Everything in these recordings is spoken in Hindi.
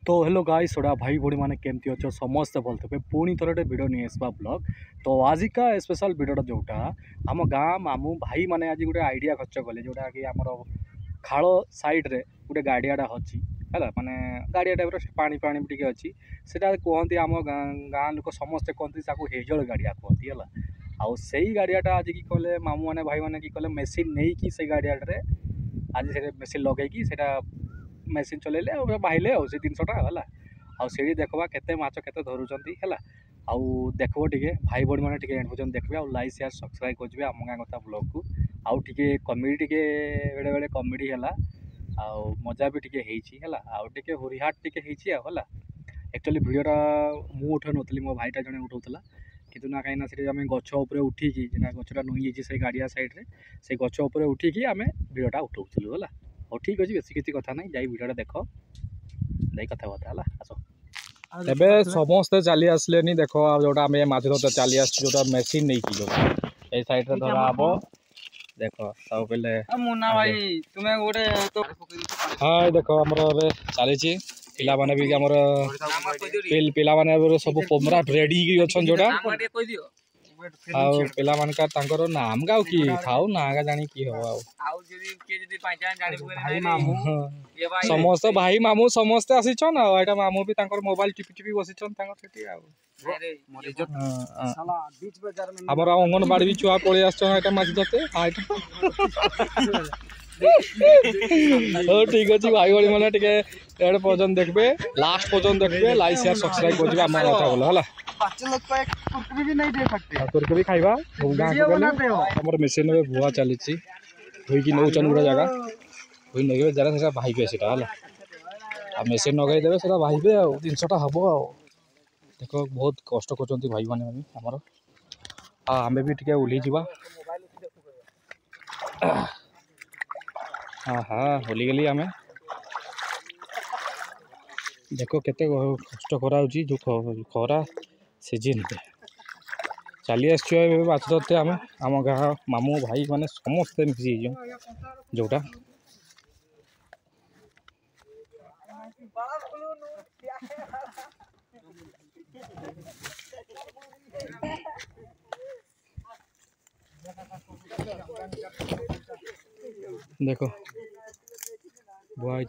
तो हेलो गाइस सोडा भाई भोड़ी मैंने केमती अच्छो समस्ते भल थे पुणी थोड़े भिडियो नहीं आसवा ब्लॉग तो आजिका स्पेशल भिडियो जोटा आम गाँ मामू भाई मैंने आज गोटे आइडिया खर्च कले जोटा कि आमर खाल साइड रे गोटे गाड़ियाटा अच्छी है माने गाड़िया टाइप पानी पानी टी अच्छी से कहते आम गाँ लोक समस्ते कहते हेजल गाड़िया कहती है आउ से गाड़ियाटा आज कि कले मामू मैंने भाई मैंने कि कले मेसीन नहीं कि से गाड़ियाटे आज से मेसीन लगे मेसीन चलेले बाहिले से जिनसटा है आउे देखा केते माछ केते धरुचंती है आउ देखो टे भाई भौणी मैंने एंड पर्यटन देखिए आउ लाइक शेयर सब्सक्राइब करेंगे आम गाँ कथा ब्लॉग को आउ टे कमेडी टे बेले बेले कमेडी है आउ मजा भी टे है आउ टे हुरीहाट टे है एक्चुअली भिडियोटा मुझे उठे नी मो भाईटा जड़े उठाऊला कि ना कहीं से आम गछ उठिकी गछटा नुई से गाड़िया सैड्रे से गछ उठिकी आम भिडियोटा उठाऊलु है हो ठीक अच्छे बेस किसी कथा नहीं जाई भिडियोटा देख जाई कथा बार्ता है आस एबे समस्ते चली आसले देख जोटा आम माछ धरते चली आसटा मेसीन नहीं कि ए साइड रे धरा हम देख सब पहले मुन्ना भाई तुमे गोटे तो हां देखो हमर चली पिला माने भी हमर पिला माने सब पोमरा रेडी अछन जोटा आउ पिला मानका तांकर नाम गाउ की खाऊ ना गा जानी की हो आउ जदी के जदी पहचान जानी भाई मामू ये भाई समस्त भाई मामू समस्त आसीछन आ एटा मामू भी तांकर मोबाइल टिपी टिपी बसीछन तांकर सेठी आउ अरे मोर इज्जत साला बीच बाजार में हमर अंगनबाड़ी भी छुआ पळे आछन एटा माछ धरते हां ओ ठीक अछि भाई बड़ी माने टिके एड पर्यटन देखबे लास्ट पर्यटन देखबे लाइक शेयर सब्सक्राइब करबे हमर कथा बोल हला 5 लोग को एक कुरकुरी भी नहीं दे सकते कुरकुरी खाइबा गाँ को गले हमर मेसिन में बुआ चली हुई कि नौचन गुड़ा जगह हुई नगे जरा से भाईबे सेटा हला आ मेसिन नगई देबे सेटा भाईबे आ 300टा हबो आ देखो बहुत कष्ट करचंती भाई माने हमर आ हमें भी टिके उली जीवा हाँ हाँ होली गली आमे देखो केते कष्ट करा जो खरा सीजन चली आसो माछ धरते आम आम गाँ मामू भाई माने समस्ते मिसी जोटा देखो बुआई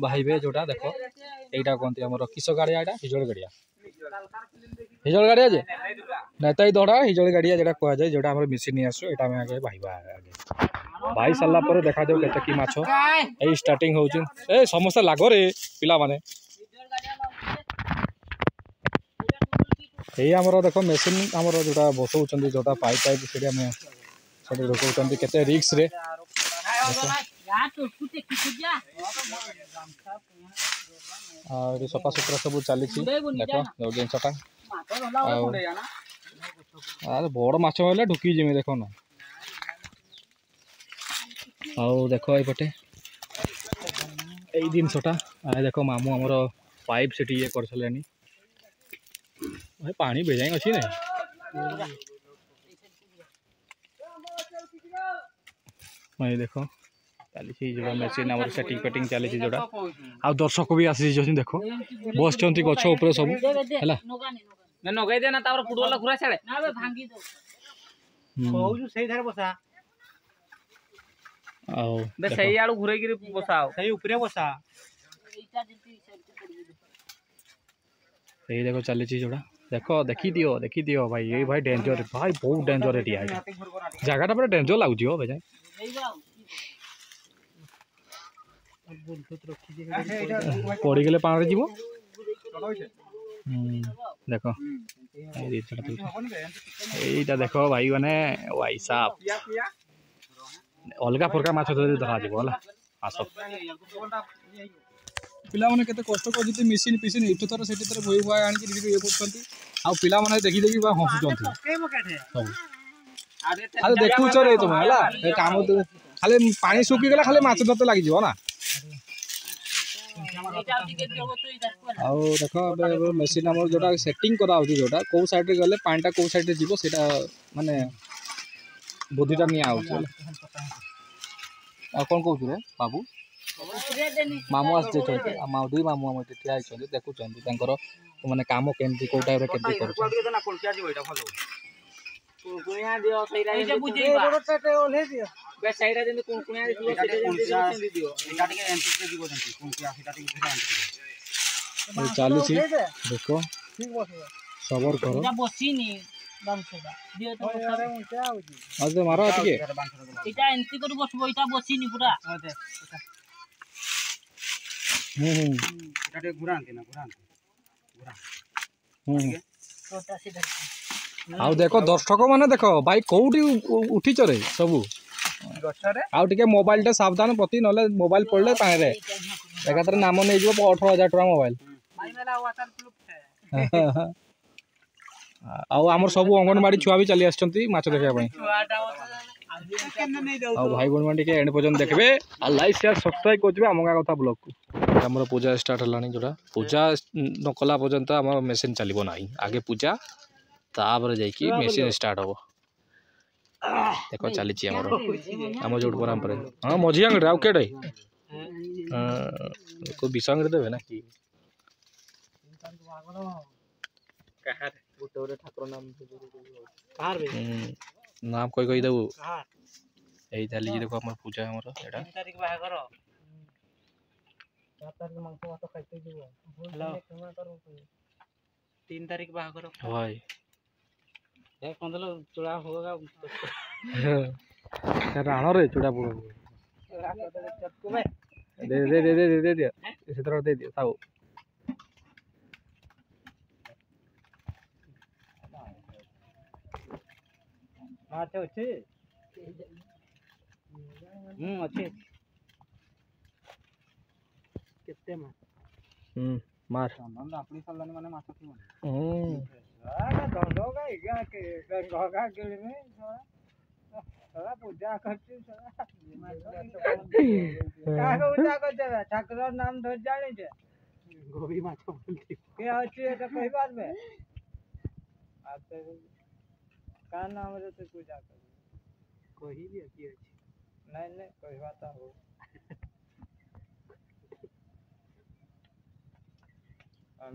भाई बे जोटा देखो यहीटा कहते आम किस गाड़िया हिजल गाड़िया हिजल गाड़िया जे नेता दड़ा हिजल गाड़िया जो कह जाए जोटा मेसीन नहीं आसो यहाँ आम आगे भाई आगे भाई सारा पर देखा जाऊ के कि माछ यही स्टार्टिंग हो समस्त लाग रे पिला माने यही आमर देख मेसीन आमर जोटा बसौं जोटा पाइप पाइप से सब ढुकाउं केते रिक्स रे सफा सुतरा सब चली देख जो जिनसटा बड़ माछ हेल्ले ढुकी जिमी देख ना आउ देख ये जिनसटा देख मामू आमर पाइप से कर सारे पानी बेजाई अच्छी ना मैं देख चली जो मेसीन आम सेटिंग पेटिंग चली जोड़ा आ दर्शक भी आसी देख बस गछ उपर सब देखो चली जोड़ा देखी दियो भाई ये भाई डेंजर भाई बहुत डेंजर एरिया जगह पूरा डेंजर लगुच भाई पड़ी गले पानी जीव देख यहीटा देख भाई माने वाई साफ अलग प्रकार माछ धरा जीव आस पिला माने केते कष्ट कर मेसीन पिसीन इठ थर से भई भुआ आनी ये कर पिला माने देखी देखी हसुचंती अरे देखुच रे तुम है काम खाली पानी सुखी गला खाली माछ धरते लगी ना आउ देख मेसीन आम जोटा सेटिंग करा जोटा कौ साइड गले पानीटा कौ साइड जीव से माने बुद्धिटा निया कौन कौन रे बाबू मामू आसी दुई मामू आम ठिया देखुं मैंने काम केमती कौ टाइप केमती कर चली देखो सबर कर मार टे आउ देख दर्शक मैंने देख भाई कौटी उठी रे सबू आउ टे मोबाइल टे सावधान प्रति ना मोबाइल पड़े पाए एकात्र नाम नहीं 18,000 टका मोबाइल आमर सब अंगनवाड़ी छुआ भी चली आछंती माछ देखा भाई भाई बहन मैंने एंड पर्यंत देखबे आ लाइक शेयर सब्सक्राइब करबे आम गाँ कथा ब्लॉग को हमर पूजा स्टार्ट हलानी जोड़ा पूजा न कला पर्यंत आम मेसीन चलिबो नाही आगे पूजा तापर जाइकी मेसीन स्टार्ट हो देखो चली आम जो परंपरा हाँ मझी आंगड़े आउ केड़े को विषांग देवे ना कि ठाकुर नाम कही देबू यही चली देखो आम पूजा आम 3 तारीख बाहर भाई चूड़ा होगा राण रे चूड़ा पुड़ दे दे दे दे दे दे दे इसी तरह दे दिया साहू माछ अच्छे अच्छे केते मार अपनी सल्लानी माने माछ थी पूजा करती ठाकुर नाम धर जाने गोभी माछ बोलती के अच्छी है तो कही बात में का नाम रे तो पूजा कर कही भी अच्छी अच्छी नहीं नहीं कही बात हो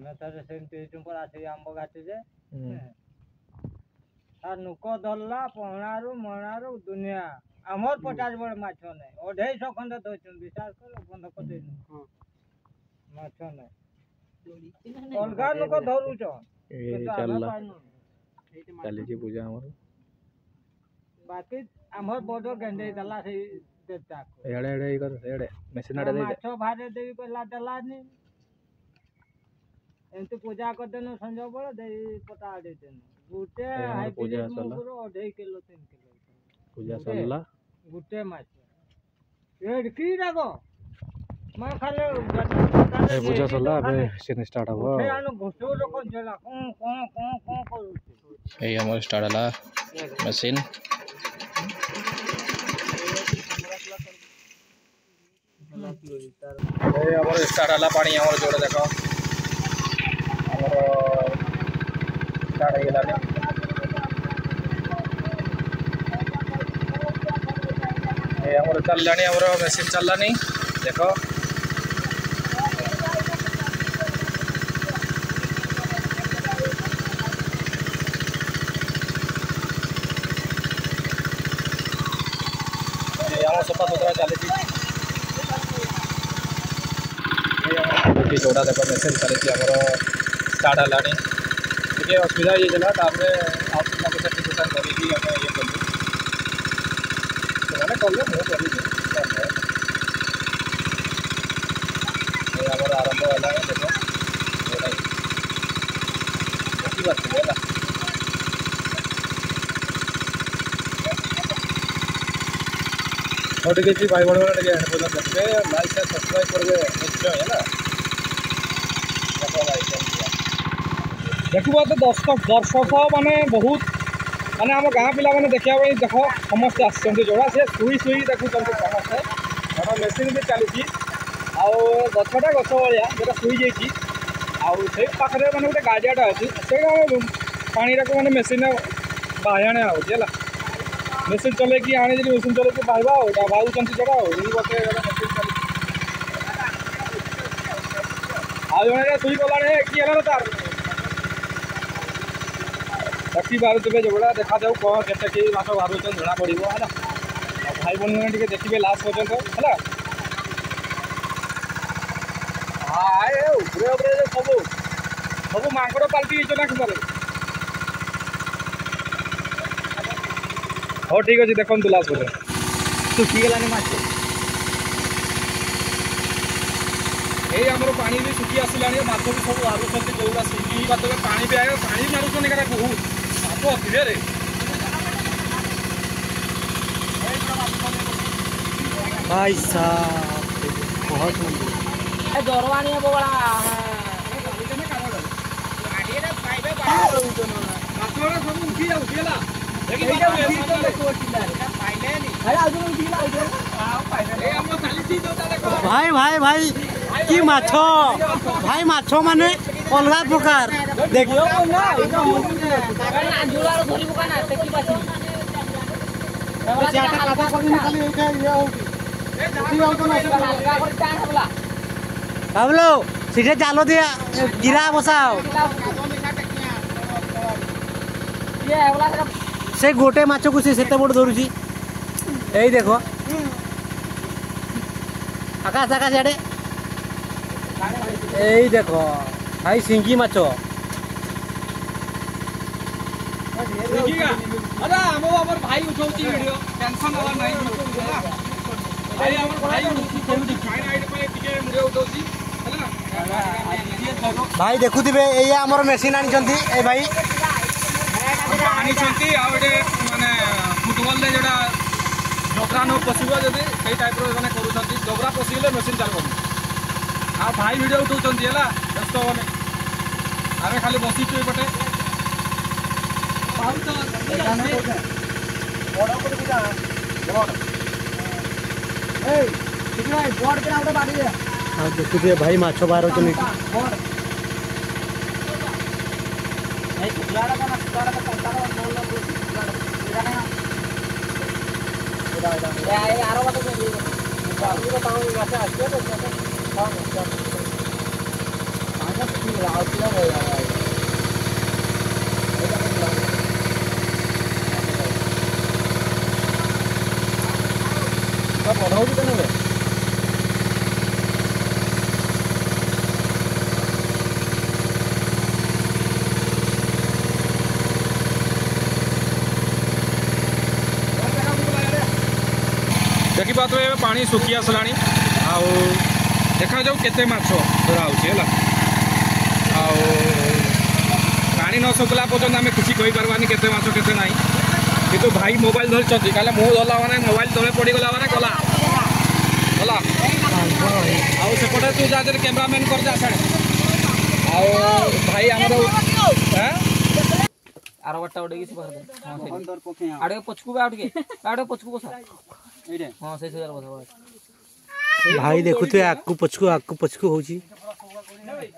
मैं तो सेंटी तुम पर आसे आंब गाछ जे आ नुको धरला पहणारू मणारू दुनिया आमर 50 बड़ माछ नै 250 खंड धोचन विचार कर बंद कर दे माछ नै अलगा नुको धरू छ ए चलला चली जी पूजा हमर बाकी आमर बडो गंडे दला से देता एड़े एड़े कर एड़े मेसिन आड़े दे माछ भारे देवी को ला दला नि एंती पूजा कर देनो संजय बड़ दे पता दे देनो गुटे हाइब्रिड मुगरो 2.5 किलो 3 किलो पूजा सल्ला गुटे माछ एड की रागो मैं खाले ए पूजा सल्ला अबे सीन स्टार्ट हो ए आनो घोसो लोक जला को करू ए हमर स्टार्ट हला मशीन ए हमर स्टार्ट हला पानी हमर जोड़ देखो हमर स्टार्ट हो गेला ए हमर चललानी हमर मशीन चललानी देखो सफा सुतरा चली जोड़ा देख मेसीन चली स्टार्ट है टे असुविधा ये दुकान करके ये कलु से कले मुझे आरंभ है देख देखी पार्थे है और टे भाई बड़ मैंने एंड पर्यटन देखते लाइक शेयर सब्सक्राइब करेंगे निश्चय है ना देखो तो दर्शक माने बहुत माने आम गाँ पिला मैंने देखा देख समस्ते आसुँच जोड़ा सी शुई शुई देखुं समस्ते घर मेसीन भी चली गछटा गछ भाया जो शुई जाइए आउ पाखे मैंने गोटे गाड़ियाटा अच्छी से पानी टाक मैंने मेसीन बाहने आगे मेसीन चलैकी आने मेसीन चलैकी बाहर भाई जोड़ा मेसीन चली ଆଉ ଜଣେ ଶୋଇ ଗଲାଣି କି ହେଲା ତାର ଦେଖି ବାରୁଥିବେ ଯୋଉଗୁଡ଼ା ଦେଖାଯାଉ କ'ଣ କେତେ କି ମାଛ ବାରୁଛନ୍ତି ଜଣା ପଡ଼ିବ ହେଲା। ଆଉ ଭାଇ ଭଉଣୀମାନେ ଟିକେ ଦେଖିବେ ଲାଷ୍ଟ ପର୍ଯ୍ୟନ୍ତ ହେଲା। ଉପରେ ଉପରେ ସବୁ ସବୁ ମାଙ୍କଡ଼ ପାଲଟି ହେଇଛ ନା କ୍ଷେତରେ। ହଉ ଠିକ୍ ଅଛି ଦେଖନ୍ତୁ ଲାଷ୍ଟ ପର୍ଯ୍ୟନ୍ତ ଶୁଖିଗଲାନି ମାଛ। ଏଇ ଆମର ପାଣି ବି ଶୁଖି ଆସିଲାଣି ମାଛ ବି ସବୁ ମାରୁଛନ୍ତି ଯୋଉଗୁଡ଼ା ଶୁଖି ପାତରେ ପାଣି ବି ଆଗ ପାଣି ମାରୁଛନ୍ତି କାଟା ବହୁତ ମାଛ ଅତିରେ भाई साहब बहुत दरवानी है बोला भाई भाई भाई कि माछ भाई माछ माने अलगा प्रकार देखियो बाबलो सीधे जालो दिया गिरा बसाओ से गोटे माछ को से बड़ धरुची यही देखो आकाश आकाश आड़े यही देखो भाई सिंगी माछ अरे हमर भाई उठाउची वीडियो टेंशन हवा नहीं भाई हमर भाई उठाउची फाइन आइड पे टिके वीडियो उठाउची हैला भाई देखुथिबे एई हमर मशीन आनी छंती ए भाई आनी छंती आ एटे माने फुटबॉल ले जेडा डोकरा न पसिबो जदी एई टाइप रो माने करू छंती डोकरा पसिले मशीन चालू आ भाई वीडियो उठाउछंती हैला व्यस्त होने आरे खाली बसी छु एपटे देखुए भाई माछ बाहर देखी पात पानी सुखी आसला देखा जाऊ केते माछ धरा होगा पानी न सुखला पर्यटन आम किसी कहींपारानी केते माछ केते ना कि भाई मोबाइल धरी कहले मुँह धरला मैंने मोबाइल तले पड़गला मैंने गला गला आउटे तू जा कैमरामैन कर जा साड़े भाई आर आर बट्टा उड़े आड़े पछकू आड़े पछकू बसा हां से बसा भाई देखुते आकु पछकू होची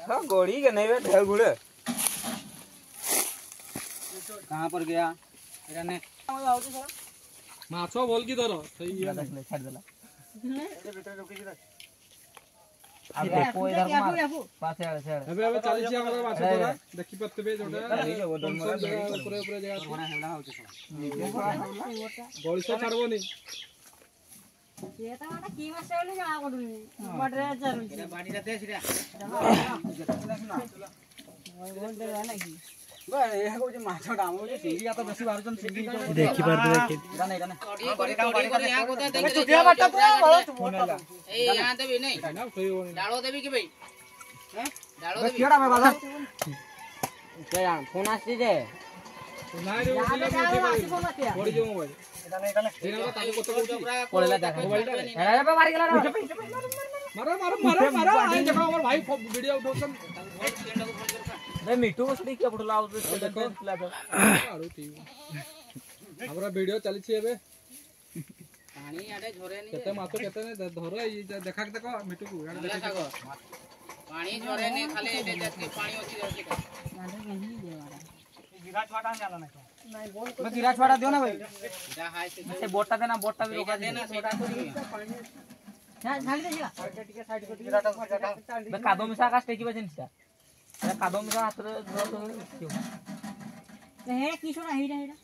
हां गोड़ी के नहीं ढेर गुड़े कहां पर गया इराने माछो बोल की धरो सही है छाड़ देला अब देखो इधर पास है अबे अबे 40 जा कर माछ धरा देखि पत्ते जोटा ऊपर ऊपर जगह बना हेला होचे गोली से छाड़बोनी ये तो माने की माछ बोली जमा पडुनी बडरे चलु एरा पानी जाते सिरा बोलते है ना की बा ए को जे माछ डाम हो जे सिंगी तो बेसी बारजन सिंगी देखि पार दे इराने कड़ी यहां को देख चुटिया बाटा तो ए यहां देबी नहीं डालो देबी के भाई हैं डालो देबी केड़ा में बाला क्या फोन आसी जे ना रे उठे पड़ी जो मोबाइल इराने ताको कत करछि पड़ेला देख मोबाइल रे अरे बे मार गेला मारो मारो मारो मारो आई देखो हमर भाई वीडियो उठौसन रे मिठू उसली के पड़ला आउ देखो आरो ठीक हमरा वीडियो चली छी एबे पानी आडे झरे नहीं केते माछ केते ने धरो ई देखा के देखो मिठू को यार देखो पानी झरे नहीं खाली एडे देख के पानी होची रहती गिरा छवाटा जाला ना नहीं बोल गिरा छवाटा दियो ना भाई जा हाय से बोटा देना बोटा भी रोका देना सेटा ଛାଡ଼ି ଦେଇଯିବା ଟିକେ ସାଇଡ କରି ଟିକେ କାଦ ମିଶା ଆକାଶ ଟେକିବା ଜିନିଷଟା କାଦ ମିଶା ହାତରେ ହେ କିଶୋର ହେଇଟା ହେଇଟା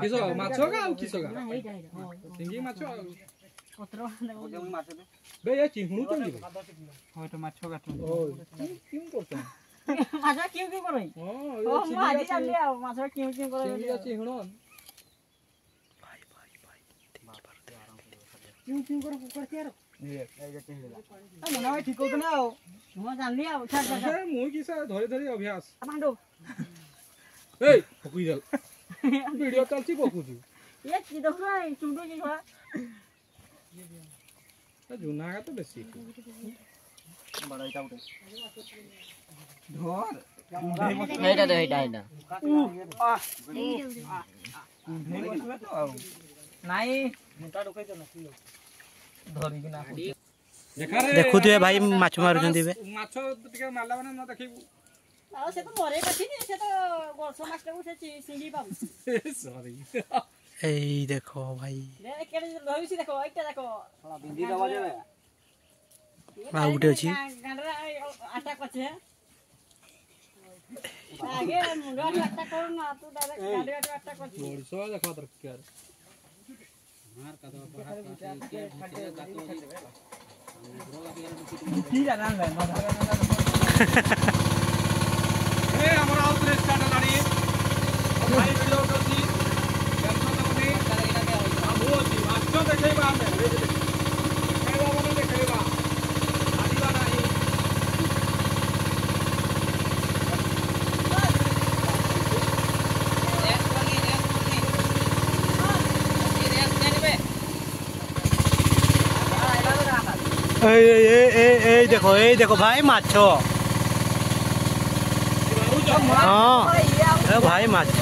କିସ ମାଛ କା ଆଉ କିସ କା ହେଇଟା ସିଙ୍ଗି ମାଛ ଆଉ ପତ୍ର ବେ ଏ ଚିହୁଣୁ ଚନ୍ତି ହଇତ ମାଛ କାଟୁ ଓ କିମ୍ କରୁଛ ମାଛ କିଉ କିଉ କରଇ ହଁ ଓ ମୁଁ ଆଜି ଜାଣିଲି ଆଉ ମାଛ କିଉ କିଉ କରଇ ସିଙ୍ଗି ଚିହୁଣ କିଉ କିଉ କରତି ଆର ମନା ଭାଇ ଠିକ କହୁଛ ନା ଆଉ ମୁଁ ଜାଣିଲି ଆଉ ଛାଡ଼ ଛାଡ଼ ମୁଁ କିସ ଧରି ଧରି ଅଭ୍ୟାସ ମାଣ୍ଡୁ এই পকুই যাল ভিডিও চালছি পকুছি ଏ କି ଦେଖୁନ ଚୁଣ୍ଡୁଛି ଛୁଆ জুনাগা তো বেশি এইটা দে এইটা এইটা নাই ধরিকি না ଦେଖୁଥିବେ ଭାଇ ମାଛ ମାରୁଛନ୍ତି ଏବେ ମାଛ ଟିକେ ମାରଲା ମାନେ ନ ଦେଖିବୁ ଆଉ ସେ ତ ମରେ ପାଛିନି ସେ ତ ବର୍ଷ ମାସଟାକୁ ସେ ସିଙ୍ଗି ପାବୁ ସରି ଏଇ ଦେଖ ଭାଇ କେଡ଼େ ଧରିଛି ଦେଖ ଏଇଟା ଦେଖ ବିନ୍ଦି ଦବା ଦେବେ ଆଉ ଗୋଟେ ଅଛି। ଗାଣ୍ଡରେ ଆଟା କଛେ ଆগে ମୁଣ୍ଡ ଆଟା କରୁ ନା ତୁ ଡାଇରେକ୍ଟ ଗାଣ୍ଡରେ ଆଟା କଛେ ବଡିଶ ଦେଖା ଦରକାର ଏ ଆମର ଆଉ ଥରେ ଷ୍ଟାର୍ଟ ହେଲାଣି ଭାଇ ଭିଡିଓ କରୁଛି ଟେନସନ ନେବନି ଆମୁ ଅଛି ମାଛ ଦେଖେଇବା ଆମେ ଦେଖେଇବା ମାନେ ଦେଖେଇବା ଛାଡ଼ିବା ନାହିଁ এই দেখো ভাই মাছ ହଁ ଏ ଭାଇ ମାଛ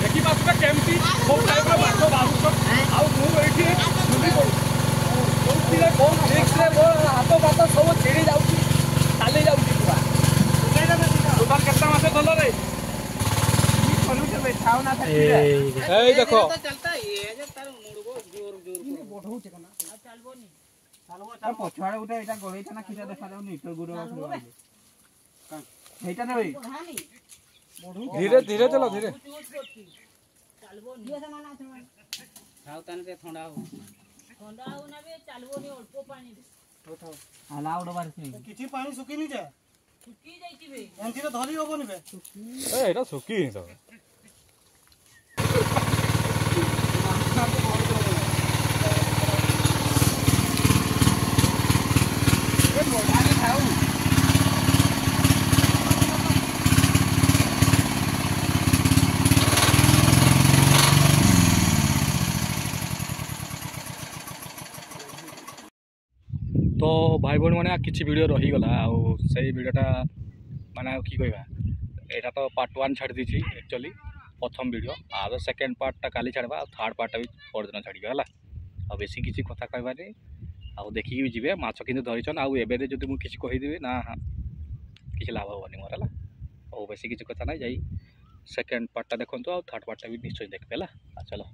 ଦେଖିପାରୁଛ କେମିତି କୋଉ ଟାଇପର ମାଛ ବାହାରୁଛ ଆଉ ମୁଁ ଏଇଠି ଚୁଲି କୋଉଥିରେ କୋଉ ଟ୍ରିକ୍ସରେ ମୋ ହାତ ଫାତ ସବୁ ଛିଡ଼ି ଯାଉଛି ଚାଲି ଯାଉଛି ପୁରା ଟୋଟାଲ କେତେ ମାଛ ଧରରେ ଏଇ ଦେଖ चलता ये जब तार मुड़गो जोर जोर ପଛଆଡେ ଗୋଟେ ଏଇଟା ଗଳେଇଟା ନା କିଟା ଦେଖାଯାଉନି ଇଟର ଗୁଡ ହେଇଟା ନା ଭାଇ ଧୀରେ ଧୀରେ ଚଲ ଧୀରେ खाओ ताने ते ठंडा हो ଆଲା ଗୋଟେ ବାହାରିଛି କିଛି ପାଣି ଶୁଖିନି ଯେ ଏମିତି ଧରି ହବନି ବେ ଏଇଟା ଶୁକି ହିଁ ତ तो भाई भौणी मैंने किसी वीडियो रहीगला से वीडियोटा माने कि कहवा यहाँ तो पार्ट 1 छाड़ी दी एक्चुअली प्रथम वीडियो आ सेकेंड पार्टा काली छाड़वा थर्ड पार्टा भी परदिन छाड़िया है आ बेसी किसी कथा कहबानी आ देखिकी भी जी माछ कि धरीचन आउ एबे जदि मुझे किसी कहीदेवी ना किसी लाभ हेनी मोर है और बेसी किसी कथा ना जाई सेकेंड पार्टा देखो आ थर्ड पार्टा भी निश्चय देखते है चलो।